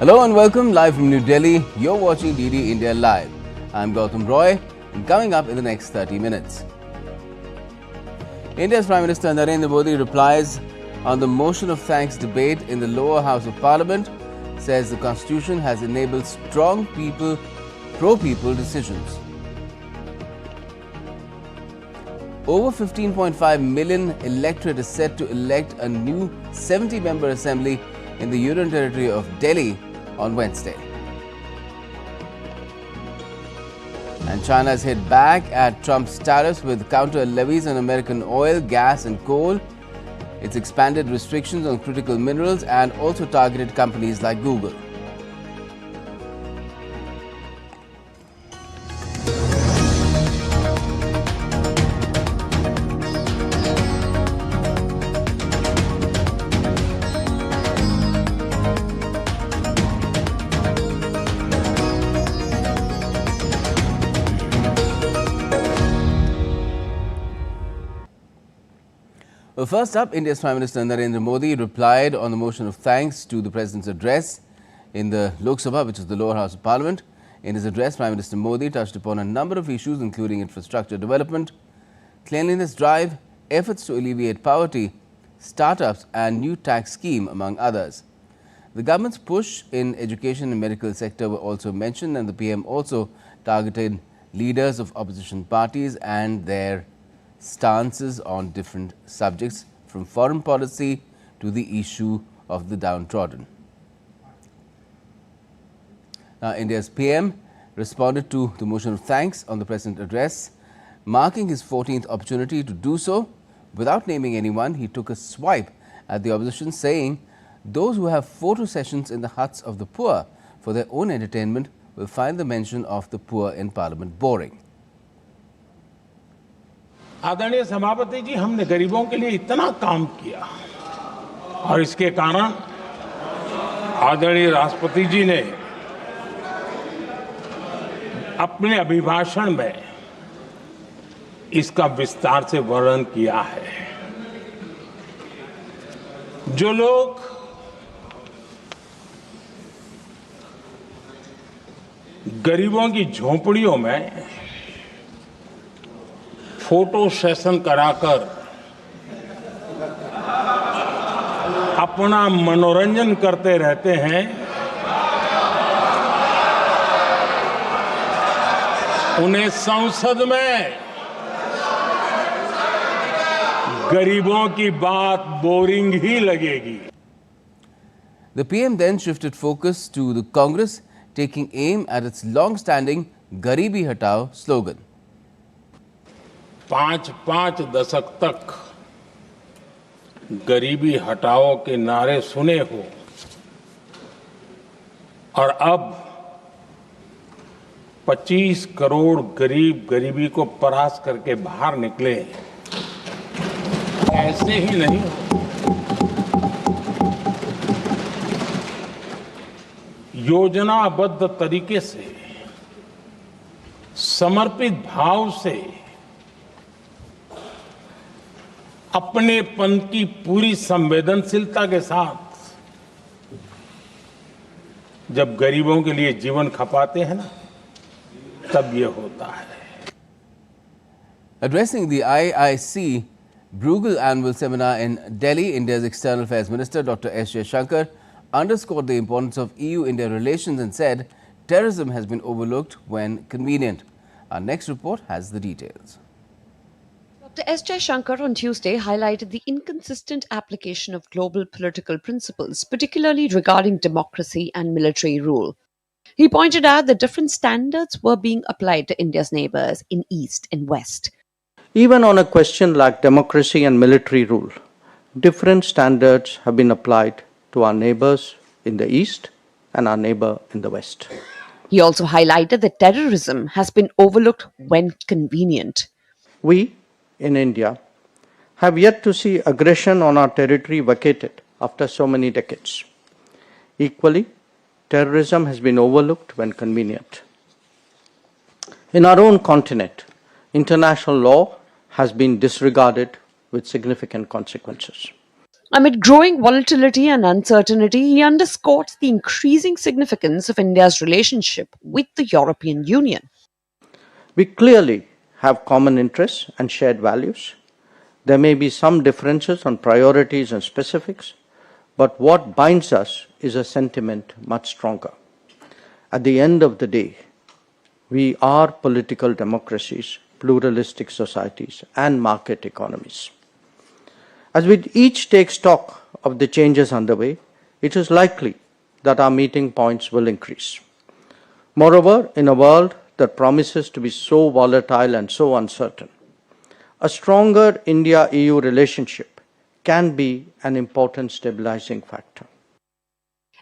Hello and welcome live from New Delhi. You're watching DD India Live. I'm Gautam Roy, and coming up in the next 30 minutes. India's Prime Minister Narendra Modi replies on the motion of thanks debate in the lower house of Parliament, says the Constitution has enabled strong pro-people decisions. Over 15.5 million electorate is set to elect a new 70-member assembly in the Union Territory of Delhi on Wednesday. And China has hit back at Trump's tariffs with counter levies on American oil, gas and coal. It's expanded restrictions on critical minerals and also targeted companies like Google. Well, first up, India's Prime Minister Narendra Modi replied on the motion of thanks to the President's address in the Lok Sabha, which is the lower house of Parliament. In his address, Prime Minister Modi touched upon a number of issues, including infrastructure development, cleanliness drive, efforts to alleviate poverty, startups and new tax scheme, among others. The government's push in education and medical sector were also mentioned, and the PM also targeted leaders of opposition parties and their stances on different subjects, from foreign policy to the issue of the downtrodden. Now, India's PM responded to the motion of thanks on the President's address, marking his 14th opportunity to do so. Without naming anyone, he took a swipe at the opposition, saying those who have photo sessions in the huts of the poor for their own entertainment will find the mention of the poor in Parliament boring. आदरणीय सभापति जी, हमने गरीबों के लिए इतना काम किया और इसके कारण आदरणीय राष्ट्रपति जी ने अपने अभिभाषण में इसका विस्तार से वर्णन किया है। जो लोग गरीबों की झोंपड़ियों में फोटो सेशन कराकर अपना मनोरंजन करते रहते हैं, उन्हें संसद में गरीबों की बात बोरिंग ही लगेगी. The PM then shifted focus to the Congress, taking aim at its long-standing Garibi Hatao slogan. 5 दशक तक गरीबी हटाओ के नारे सुने हो और अब 25 करोड़ गरीब गरीबी को परास्त करके बाहर निकले, ऐसे ही नहीं, योजनाबद्ध तरीके से, समर्पित भाव से, अपनेपन की पूरी संवेदनशीलता के साथ जब गरीबों के लिए जीवन खपाते हैं ना, तब ये होता है. Addressing the IIC Bruegel Annual Seminar in Delhi, India's External Affairs Minister Dr. S. Jaishankar underscored the importance of EU-India relations and said terrorism has been overlooked when convenient. Our next report has the details. Dr. S. Jaishankar on Tuesday highlighted the inconsistent application of global political principles, particularly regarding democracy and military rule. He pointed out that different standards were being applied to India's neighbors in East and West. Even on a question like democracy and military rule, different standards have been applied to our neighbors in the East and our neighbor in the West. He also highlighted that terrorism has been overlooked when convenient. We, in India, have yet to see aggression on our territory vacated after so many decades. Equally, terrorism has been overlooked when convenient. In our own continent, international law has been disregarded with significant consequences. Amid growing volatility and uncertainty, he underscored the increasing significance of India's relationship with the European Union. We clearly have common interests and shared values. There may be some differences on priorities and specifics, but what binds us is a sentiment much stronger. At the end of the day, we are political democracies, pluralistic societies, and market economies. As we each take stock of the changes underway, it is likely that our meeting points will increase. Moreover, in a world that promises to be so volatile and so uncertain, a stronger India-EU relationship can be an important stabilizing factor.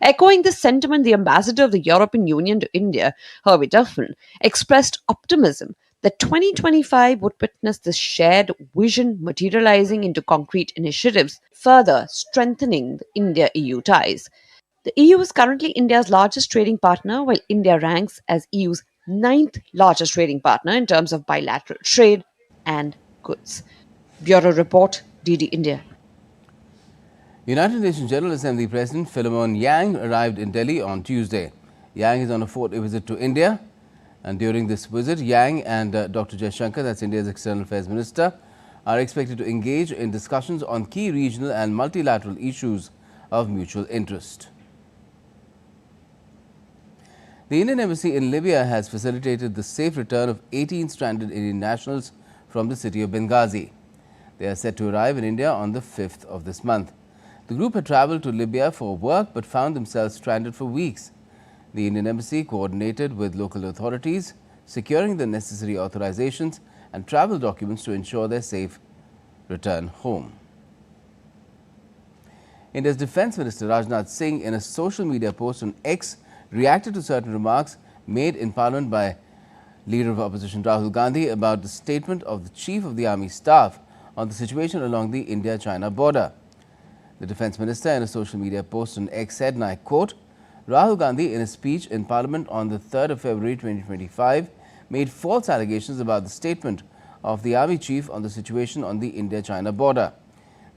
Echoing this sentiment, the ambassador of the European Union to India, Hervé Duffin, expressed optimism that 2025 would witness this shared vision materializing into concrete initiatives, further strengthening the India-EU ties. The EU is currently India's largest trading partner, while India ranks as EU's ninth largest trading partner in terms of bilateral trade and goods. Bureau Report, DD India. United Nations General Assembly President Philemon Yang arrived in Delhi on Tuesday. Yang is on a 4-day visit to India, and during this visit, Yang and Dr. Jaishankar, that's India's External Affairs Minister, are expected to engage in discussions on key regional and multilateral issues of mutual interest. The Indian Embassy in Libya has facilitated the safe return of 18 stranded Indian nationals from the city of Benghazi. They are set to arrive in India on the 5th of this month. The group had travelled to Libya for work but found themselves stranded for weeks. The Indian Embassy coordinated with local authorities, securing the necessary authorizations and travel documents to ensure their safe return home. India's Defence Minister Rajnath Singh, in a social media post on X, reacted to certain remarks made in Parliament by Leader of Opposition Rahul Gandhi about the statement of the Chief of the Army Staff on the situation along the India-China border. The Defence Minister, in a social media post on X, said, and I quote, Rahul Gandhi, in a speech in Parliament on the 3rd of February 2025, made false allegations about the statement of the Army Chief on the situation on the India-China border.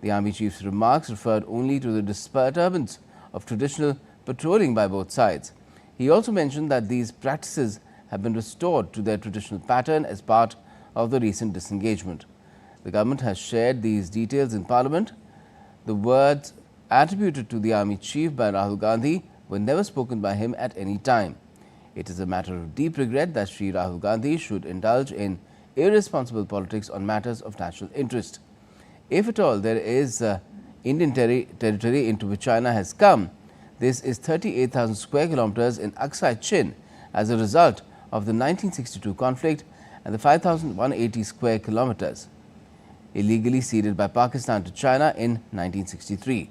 The Army Chief's remarks referred only to the disturbance of traditional patrolling by both sides. He also mentioned that these practices have been restored to their traditional pattern as part of the recent disengagement. The government has shared these details in Parliament. The words attributed to the Army Chief by Rahul Gandhi were never spoken by him at any time. It is a matter of deep regret that Shri Rahul Gandhi should indulge in irresponsible politics on matters of national interest. If at all there is Indian territory into which China has come, this is 38,000 square kilometers in Aksai Chin as a result of the 1962 conflict and the 5,180 square kilometers illegally ceded by Pakistan to China in 1963.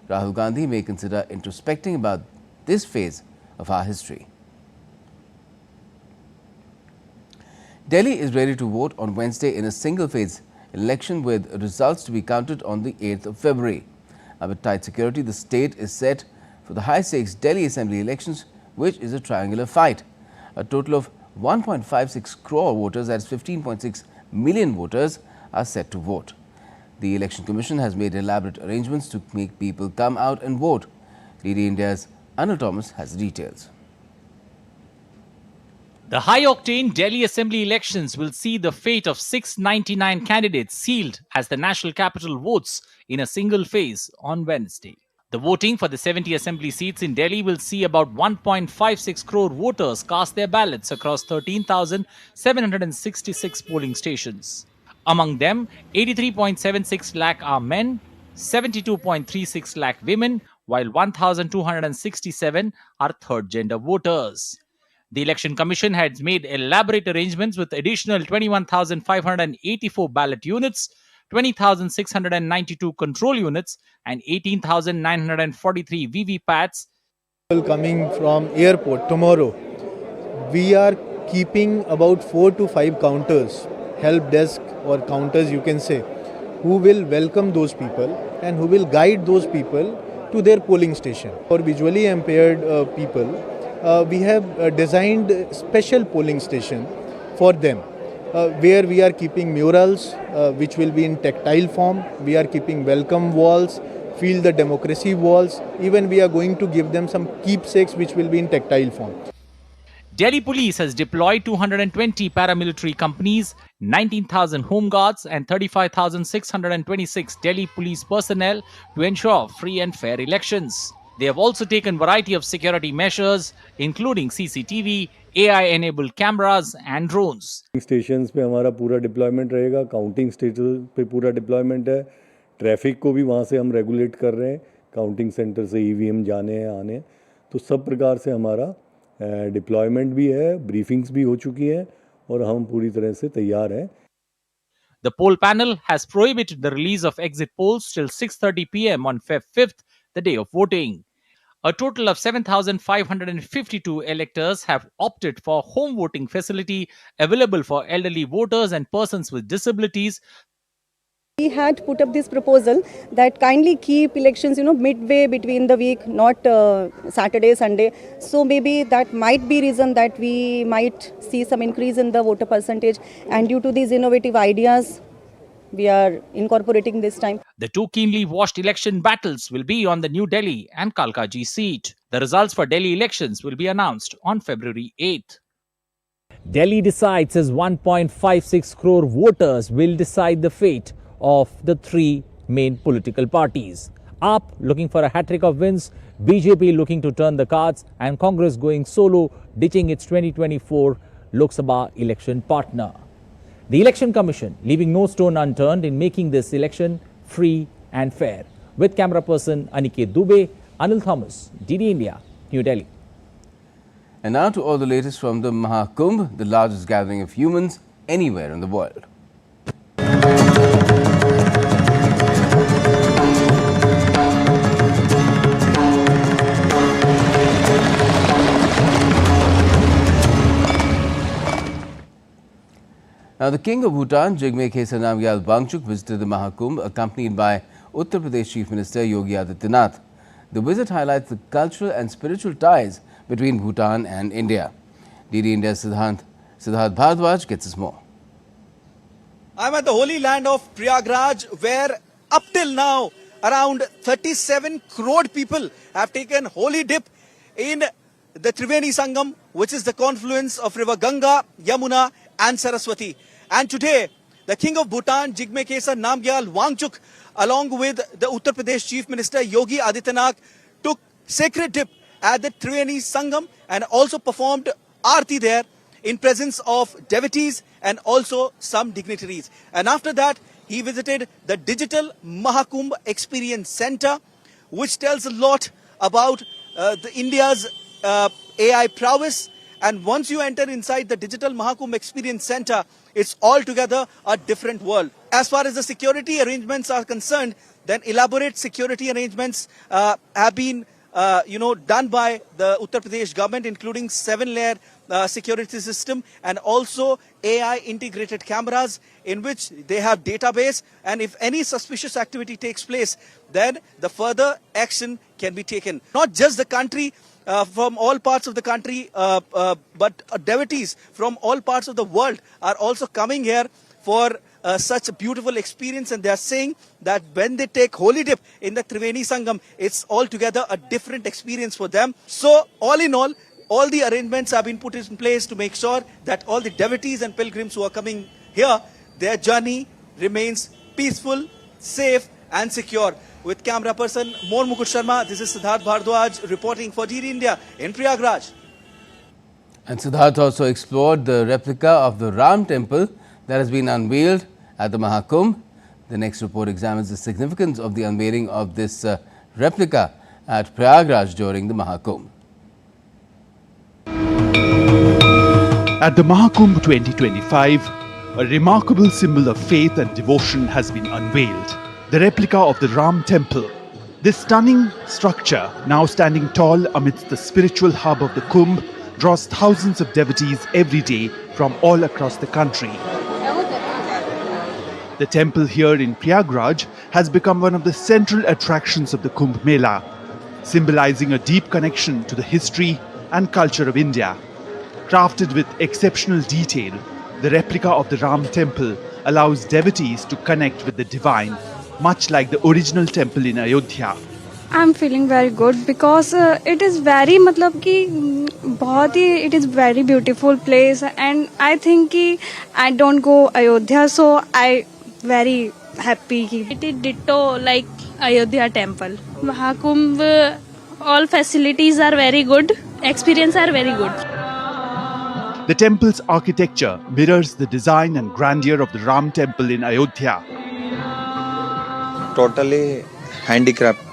Rahul Gandhi may consider introspecting about this phase of our history. Delhi is ready to vote on Wednesday in a single-phase election with results to be counted on the 8th of February. Amid tight security, the state is set for the high-stakes Delhi Assembly elections, which is a triangular fight. A total of 1.56 crore voters, that is 15.6 million voters, are set to vote. The Election Commission has made elaborate arrangements to make people come out and vote. DD India's Anil Thomas has the details. The high-octane Delhi Assembly elections will see the fate of 699 candidates sealed as the national capital votes in a single phase on Wednesday. The voting for the 70 assembly seats in Delhi will see about 1.56 crore voters cast their ballots across 13,766 polling stations. Among them, 83.76 lakh are men, 72.36 lakh women, while 1,267 are third-gender voters. The Election Commission had made elaborate arrangements with additional 21,584 ballot units, 20,692 control units, and 18,943 VVPATs. Coming from airport tomorrow, we are keeping about 4 to 5 counters, help desk or counters you can say, who will welcome those people and who will guide those people to their polling station. For visually impaired people, we have designed special polling station for them, where we are keeping murals which will be in tactile form. We are keeping welcome walls feel the democracy walls. Even we are going to give them some keepsakes which will be in tactile form. Delhi police has deployed 220 paramilitary companies, 19,000 home guards and 35,626 Delhi police personnel to ensure free and fair elections. They have also taken variety of security measures, including CCTV, AI-enabled cameras and drones. Stations पे हमारा पूरा deployment रहेगा, counting station पे पूरा deployment है, traffic को भी वहाँ से हम रेगुलेट कर रहे हैं, काउंटिंग सेंटर से ईवीएम जाने हैं आने हैं, तो सब प्रकार से हमारा डिप्लॉयमेंट भी है, ब्रीफिंग्स भी हो चुकी है और हम पूरी तरह से तैयार हैं. The poll panel has prohibited the release of exit polls till 6:30 p.m. on Feb 5th, the day of voting. A total of 7,552 electors have opted for home voting facility available for elderly voters and persons with disabilities. We had put up this proposal that kindly keep elections, midway between the week, not Saturday, Sunday. So maybe that might be reason that we might see some increase in the voter percentage. And due to these innovative ideas, we are incorporating this time. The two keenly watched election battles will be on the New Delhi and Kalkaji seat. The results for Delhi elections will be announced on February 8th. Delhi decides as 1.56 crore voters will decide the fate of the three main political parties. AAP looking for a hat-trick of wins, BJP looking to turn the cards, and Congress going solo, ditching its 2024 Lok Sabha election partner. The Election Commission leaving no stone unturned in making this election free and fair. With camera person Aniket Dubey, Anil Thomas, DD India, New Delhi. And now to all the latest from the Maha Kumbh, the largest gathering of humans anywhere in the world. Now, the King of Bhutan, Jigme Khesar Namgyal Wangchuk, visited the Maha Kumbh accompanied by Uttar Pradesh Chief Minister Yogi Adityanath. The visit highlights the cultural and spiritual ties between Bhutan and India. DD India's Siddharth Bhardwaj gets us more. I'm at the holy land of Prayagraj, where up till now around 37 crore people have taken holy dip in the Triveni Sangam, which is the confluence of river Ganga, Yamuna and Saraswati. And today, the King of Bhutan, Jigme Khesar Namgyal Wangchuk, along with the Uttar Pradesh Chief Minister Yogi Adityanath, took sacred dip at the Triveni Sangam and also performed Aarti there in presence of devotees and also some dignitaries. And after that, he visited the Digital Maha Kumbh Experience Center, which tells a lot about India's AI prowess. And once you enter inside the Digital Maha Kumbh Experience Center, it's altogether a different world. As far as the security arrangements are concerned, then elaborate security arrangements have been done by the Uttar Pradesh government, including 7-layer security system and also AI integrated cameras in which they have database, and if any suspicious activity takes place, then the further action can be taken. Not just the country, from all parts of the country, but devotees from all parts of the world are also coming here for such a beautiful experience, and they are saying that when they take holy dip in the Triveni Sangam, it's altogether a different experience for them. So all in all the arrangements have been put in place to make sure that all the devotees and pilgrims who are coming here, their journey remains peaceful, safe and secure. With camera person Mohan Mukut Sharma, this is Siddharth Bhardwaj reporting for DD India in Prayagraj. And Siddharth also explored the replica of the Ram temple that has been unveiled at the Maha Kumbh. The next report examines the significance of the unveiling of this replica at Prayagraj during the Maha Kumbh. At the Maha Kumbh 2025, a remarkable symbol of faith and devotion has been unveiled. The replica of the Ram temple. This stunning structure, now standing tall amidst the spiritual hub of the Kumbh, draws thousands of devotees every day from all across the country. The temple here in Prayagraj has become one of the central attractions of the Kumbh Mela, symbolizing a deep connection to the history and culture of India. Crafted with exceptional detail, the replica of the Ram temple allows devotees to connect with the divine much like the original temple in Ayodhya. I'm feeling very good because it is very it is very beautiful place, and I think कि I don't go Ayodhya, so I very happy. It is ditto like Ayodhya temple. Maha Kumbh, all facilities are very good, experience are very good. The temple's architecture mirrors the design and grandeur of the Ram temple in Ayodhya. Totally handicraft,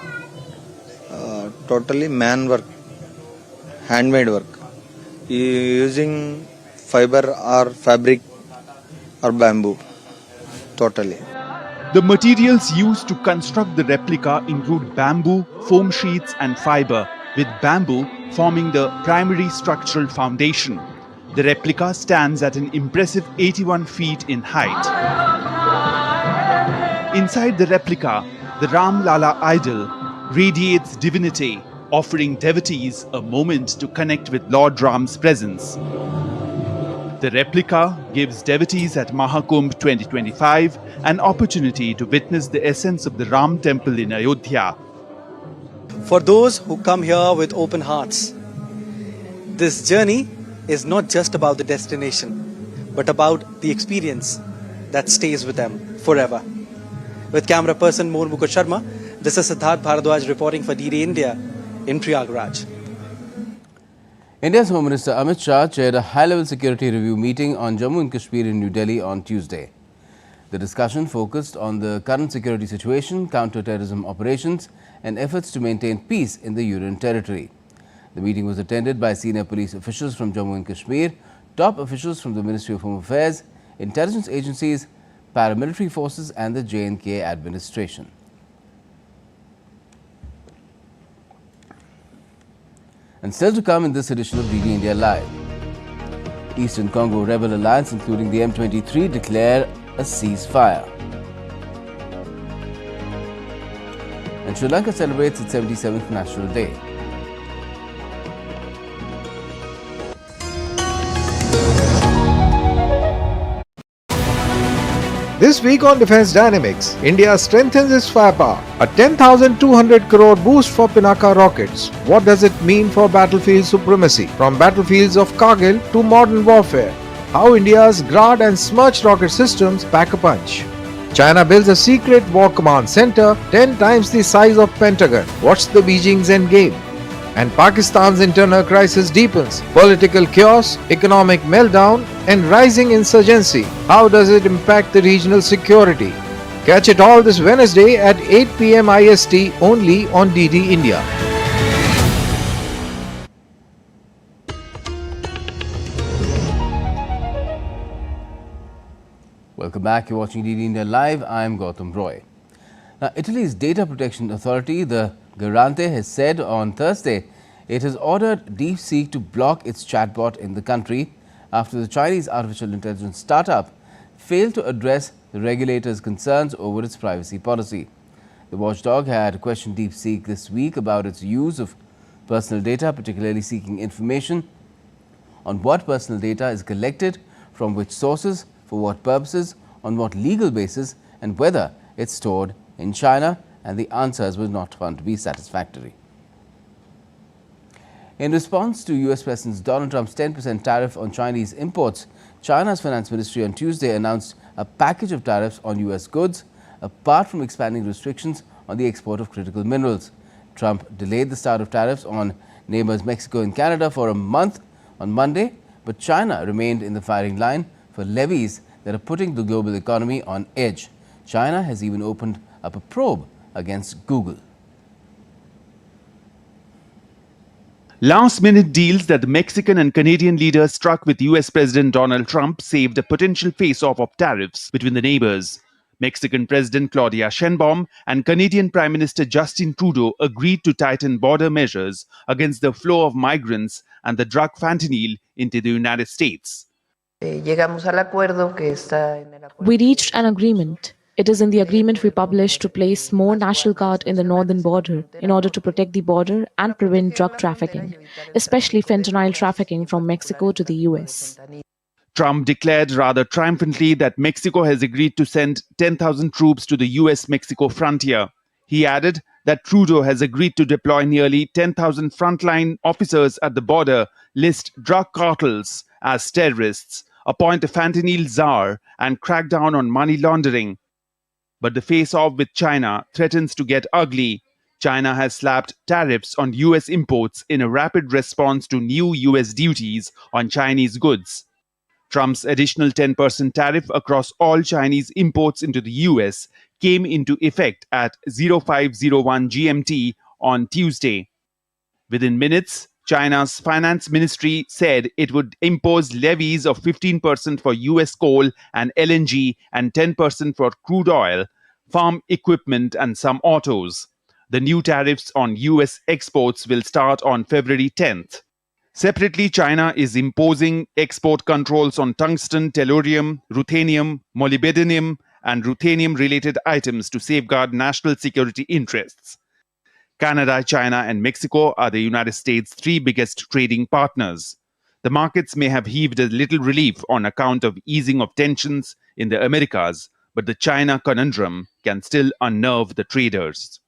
totally man work, handmade work, using fiber or fabric or bamboo, totally. The materials used to construct the replica include bamboo, foam sheets and fiber, with bamboo forming the primary structural foundation. The replica stands at an impressive 81 feet in height. Inside the replica, the Ram Lala idol radiates divinity, offering devotees a moment to connect with Lord Ram's presence. The replica gives devotees at Maha Kumbh 2025 an opportunity to witness the essence of the Ram temple in Ayodhya. For those who come here with open hearts, this journey is not just about the destination, but about the experience that stays with them forever. With camera person Mohan Mukut Sharma, this is Siddharth Bharadwaj reporting for DD India in Prayagraj. India's Home Minister Amit Shah chaired a high-level security review meeting on Jammu and Kashmir in New Delhi on Tuesday. The discussion focused on the current security situation, counter-terrorism operations and efforts to maintain peace in the Union territory. The meeting was attended by senior police officials from Jammu and Kashmir, top officials from the Ministry of Home Affairs, intelligence agencies, paramilitary forces and the J&K administration. And still to come in this edition of DD India Live. Eastern Congo rebel alliance including the M23 declare a ceasefire. And Sri Lanka celebrates its 77th National Day. This week on Defence Dynamics, India strengthens its firepower. A 10,200 crore boost for Pinaka rockets. What does it mean for battlefield supremacy? From battlefields of Kargil to modern warfare. How India's Grad and Smirch rocket systems pack a punch. China builds a secret war command center 10 times the size of Pentagon. What's the Beijing's endgame? And Pakistan's internal crisis deepens. Political chaos, economic meltdown, and rising insurgency. How does it impact the regional security? Catch it all this Wednesday at 8 p.m. IST only on DD India. Welcome back. You're watching DD India Live. I'm Gautam Roy. Now, Italy's Data Protection Authority, the Garante, has said on Thursday it has ordered DeepSeek to block its chatbot in the country after the Chinese artificial intelligence startup failed to address the regulator's concerns over its privacy policy. The watchdog had questioned DeepSeek this week about its use of personal data, particularly seeking information on what personal data is collected, from which sources, for what purposes, on what legal basis, and whether it's stored in China, and the answers were not found to be satisfactory. In response to US President Donald Trump's 10% tariff on Chinese imports, China's finance ministry on Tuesday announced a package of tariffs on US goods, apart from expanding restrictions on the export of critical minerals. Trump delayed the start of tariffs on neighbors Mexico and Canada for a month on Monday, but China remained in the firing line for levies that are putting the global economy on edge. China has even opened up a probe against Google. Last-minute deals that the Mexican and Canadian leaders struck with US President Donald Trump saved a potential face-off of tariffs between the neighbors. Mexican President Claudia Sheinbaum and Canadian Prime Minister Justin Trudeau agreed to tighten border measures against the flow of migrants and the drug fentanyl into the United States. We reached an agreement. It is in the agreement we published to place more National Guard in the northern border in order to protect the border and prevent drug trafficking, especially fentanyl trafficking from Mexico to the US. Trump declared rather triumphantly that Mexico has agreed to send 10,000 troops to the US-Mexico frontier. He added that Trudeau has agreed to deploy nearly 10,000 frontline officers at the border, list drug cartels as terrorists, appoint a fentanyl czar, and crack down on money laundering. But the face-off with China threatens to get ugly. China has slapped tariffs on US imports in a rapid response to new US duties on Chinese goods. Trump's additional 10% tariff across all Chinese imports into the US came into effect at 0501 GMT on Tuesday. Within minutes, China's finance ministry said it would impose levies of 15% for US coal and LNG and 10% for crude oil, farm equipment and some autos. The new tariffs on US exports will start on February 10th. Separately, China is imposing export controls on tungsten, tellurium, ruthenium, molybdenum, and ruthenium-related items to safeguard national security interests. Canada, China, and Mexico are the United States' three biggest trading partners. The markets may have heaved a little relief on account of easing of tensions in the Americas, but the China conundrum can still unnerve the traders.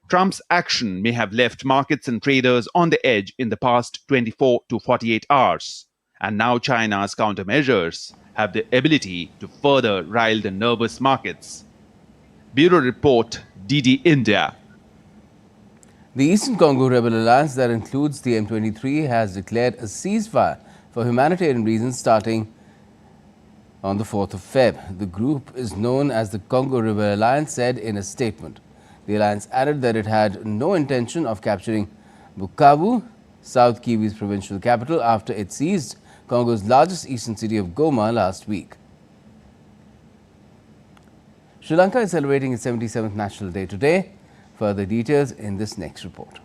Trump's action may have left markets and traders on the edge in the past 24 to 48 hours. And now China's countermeasures have the ability to further rile the nervous markets. Bureau Report, DD India. The Eastern Congo Rebel Alliance that includes the M23 has declared a ceasefire for humanitarian reasons starting on the 4th of Feb. The group is known as the Congo Rebel Alliance, said in a statement. The alliance added that it had no intention of capturing Bukavu, South Kivu's provincial capital, after it seized Congo's largest eastern city of Goma last week. Sri Lanka is celebrating its 77th National Day today. Further details in this next report.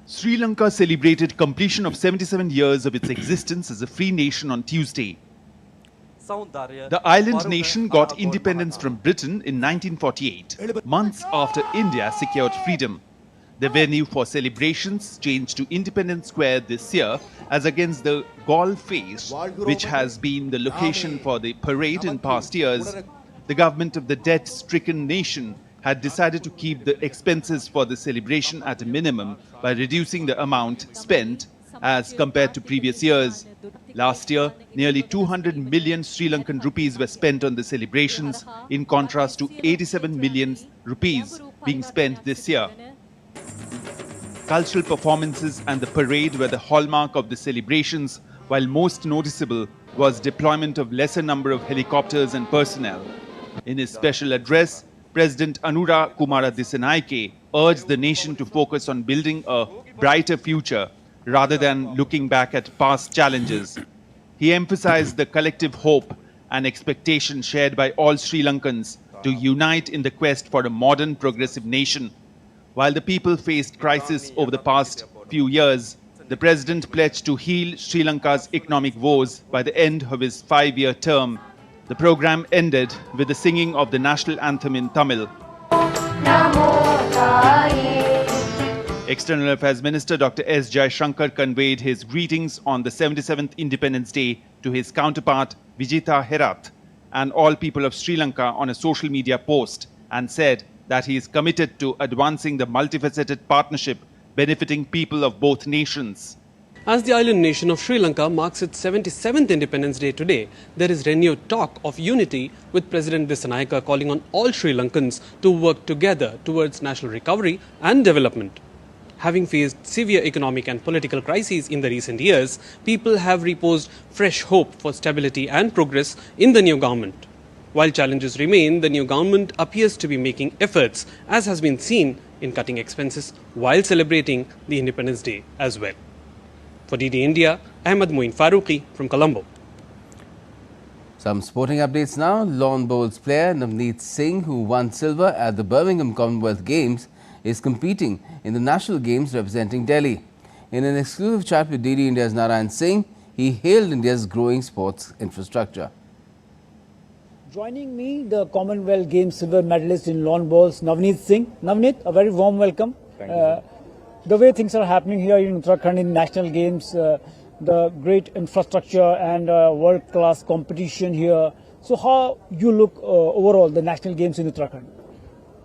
Sri Lanka celebrated completion of 77 years of its existence as a free nation on Tuesday. The island nation got independence from Britain in 1948, months after India secured freedom. The venue for celebrations changed to Independence Square this year as against the Galle Face, which has been the location for the parade in past years. The government of the debt-stricken nation had decided to keep the expenses for the celebration at a minimum by reducing the amount spent as compared to previous years. Last year, nearly 200 million Sri Lankan rupees were spent on the celebrations, in contrast to 87 million rupees being spent this year. Cultural performances and the parade were the hallmark of the celebrations, while most noticeable was deployment of lesser number of helicopters and personnel. In his special address, President Anura Kumara Dissanayake urged the nation to focus on building a brighter future rather than looking back at past challenges. He emphasized the collective hope and expectation shared by all Sri Lankans to unite in the quest for a modern, progressive nation. While the people faced crisis over the past few years, the president pledged to heal Sri Lanka's economic woes by the end of his 5-year term. The program ended with the singing of the national anthem in Tamil. External Affairs Minister Dr. S. Jaishankar conveyed his greetings on the 77th Independence Day to his counterpart Vijitha Herath and all people of Sri Lanka on a social media post, and said that he is committed to advancing the multifaceted partnership benefiting people of both nations. As the island nation of Sri Lanka marks its 77th Independence Day today, there is renewed talk of unity, with President Dissanayake calling on all Sri Lankans to work together towards national recovery and development. Having faced severe economic and political crises in the recent years, people have reposed fresh hope for stability and progress in the new government. While challenges remain, the new government appears to be making efforts, as has been seen in cutting expenses while celebrating the Independence Day as well. For DD India, Ahmed Moin Farooqi from Colombo. Some sporting updates now. Lawn bowls player Navneet Singh, who won silver at the Birmingham Commonwealth Games, is competing in the national games representing Delhi. In an exclusive chat with DD India's Narayan Singh, he hailed India's growing sports infrastructure. Joining me, the Commonwealth Games silver medalist in lawn bowls, Navneet Singh. Navneet, a very warm welcome. Thank you. The way things are happening here in Uttarakhand in national games, the great infrastructure and world-class competition here. So how you look overall the national games in Uttarakhand?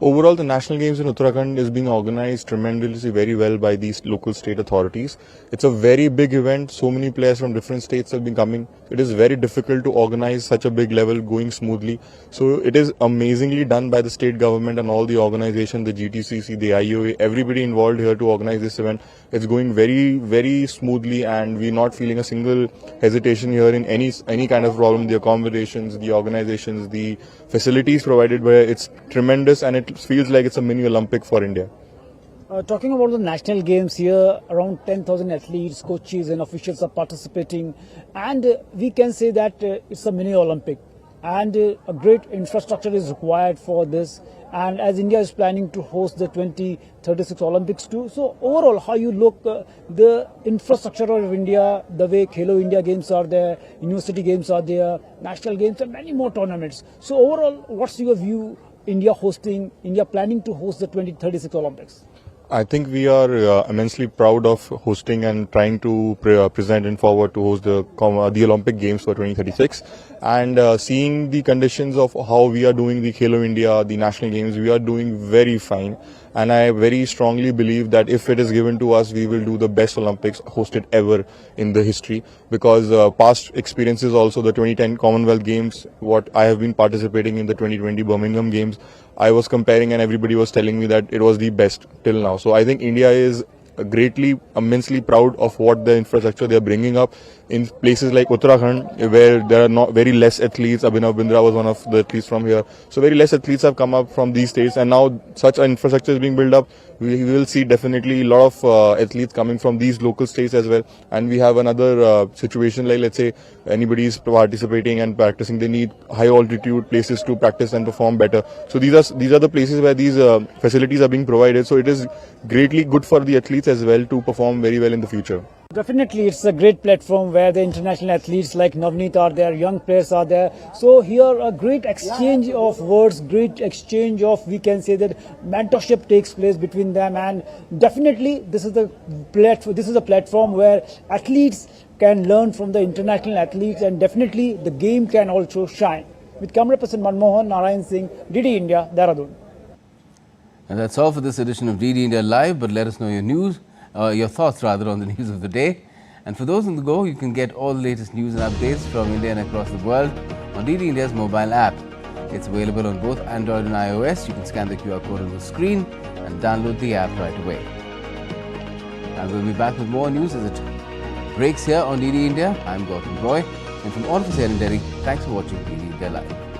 Overall, the national games in Uttarakhand is being organized tremendously very well by these local state authorities. It's a very big event. So many players from different states have been coming. It is very difficult to organize such a big level going smoothly. So it is amazingly done by the state government and all the organizations, the GTCC, the IOA, everybody involved here to organize this event. It's going very, very smoothly, and we're not feeling a single hesitation here in any kind of problem. The accommodations, the organizations, the facilities provided by it's tremendous, and it feels like it's a mini Olympic for India. Talking about the national games here, around 10,000 athletes, coaches and officials are participating, and we can say that it's a mini Olympic, and a great infrastructure is required for this, and as India is planning to host the 2036 Olympics too. So overall, how you look the infrastructure of India, the way Khelo India games are there, university games are there, national games and many more tournaments. So overall, what's your view? India planning to host the 2036 Olympics? I think we are immensely proud of hosting and trying to present and forward to host the Olympic Games for 2036. And seeing the conditions of how we are doing the Khelo India, the national games, we are doing very fine. And I very strongly believe that if it is given to us, we will do the best Olympics hosted ever in the history. Because past experiences, also the 2010 Commonwealth Games, what I have been participating in the 2020 Birmingham Games, I was comparing and everybody was telling me that it was the best till now. So I think India is immensely proud of what the infrastructure they are bringing up in places like Uttarakhand, where there are not very less athletes. Abhinav Bindra was one of the athletes from here. So very less athletes have come up from these states, and now such an infrastructure is being built up. We will see definitely a lot of athletes coming from these local states as well. And we have another situation like, let's say, anybody is participating and practicing, they need high altitude places to practice and perform better. So these are the places where these facilities are being provided. So it is greatly good for the athletes as well to perform very well in the future. Definitely, it's a great platform where the international athletes like Navneet are there, young players are there. So here a great exchange of words, great exchange of, we can say that mentorship takes place between them, and definitely this is a platform where athletes can learn from the international athletes, and definitely the game can also shine. With camera person Manmohan, Narayan Singh, DD India, Dehradun. And that's all for this edition of DD India Live, but let us know your thoughts rather on the news of the day. And for those on the go, you can get all the latest news and updates from India and across the world on DD India's mobile app. It's available on both Android and iOS. You can scan the QR code on the screen and download the app right away. And we'll be back with more news as it breaks here on DD India. I'm Gautam Roy, and from all of us here in Delhi, thanks for watching DD India Live.